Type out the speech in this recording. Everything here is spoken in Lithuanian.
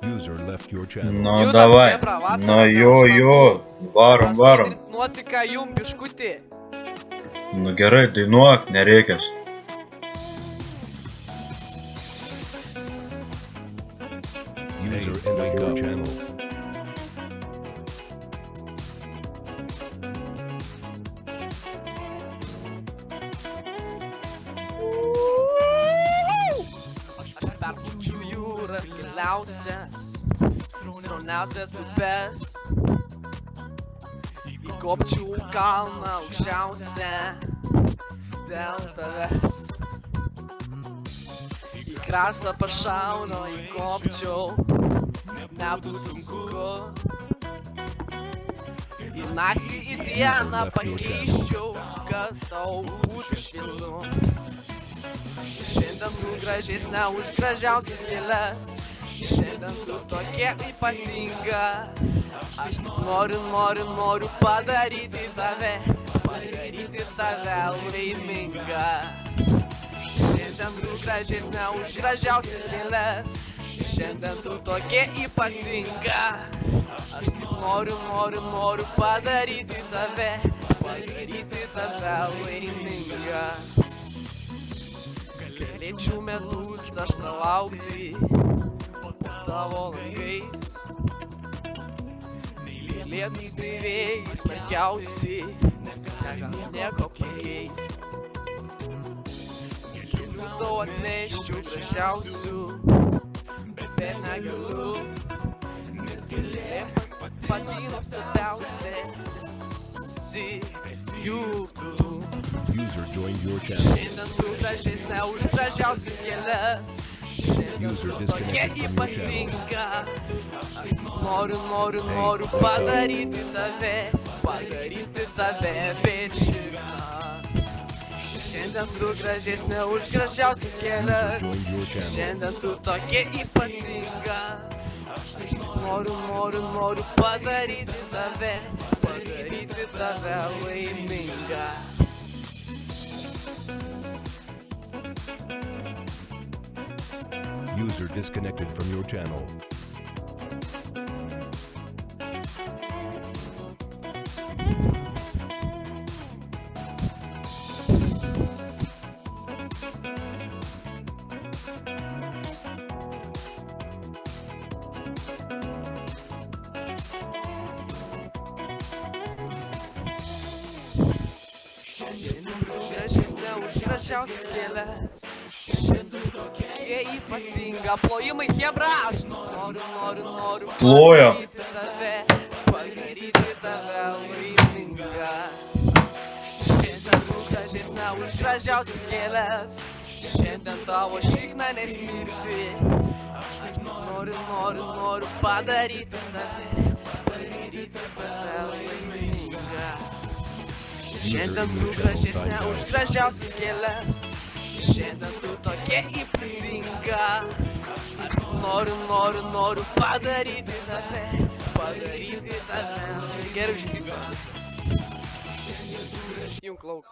User left your channel. Nu, Judam, davai. chebra, vasara Nu, neužtenka. jo. Varom, varom. Paskaityt nuotiką jum, biškutį. Nu gerai, dainuok, nereikia. User entered your channel. Aš perpučiu jūras giliausias, srauniausias upes. Įkopčiau kalną aukščiausią dėl tavęs. Į kraštą pašauno įkopčiau, nebūtų sunku. Į naktį į dieną pakeiščiau, kad tau būtų šviesu. Šiandien tu gražesnė už gražiausias gėles. Šiandien tu tokia ypatinga. Aš tik noriu padaryti tave laimingą. Šiandien tu gražesnė už gražiausias gėles. Šiandien tu tokia ypatinga. Aš tik noriu padaryti tave laimingą. Galėčiau metus aš pralaukti po tavo langais. Mylėtis vėjais smarkiausiai, negal nieko pakeis. Kelių tau atneščiau gražiausių, bet negaliu. Nes gilė pati nuostabiausia esi juk tu. User joined your channel. Šiandien tu gražesnė už gražiausias gėles. Šiandien tu tokia ypatinga. Aš noriu padaryti tave bičiną. Šiandien tu gražesnė už gražiausias gėles. Šiandien tu tokia ypatinga. Aš noriu padaryti tave laimingą. User disconnected from your channel. Gražesnė už gražiausias gėles. Šiandien tokia ypatinga. Plojimai chebra. Aš noriu Ploja. padaryti tave laimingą. Šiandien tu gražesnė už gražiausias gėles. Šiandien tavo šikna nesmirti. Aš noriu padaryti tave laimingą. Šiandien tu gražesnė už gražiausias gėles. Šiandien tu tokia ypatinga. Aš noriu padaryti tave. Gerai išpisa. Junk lauk.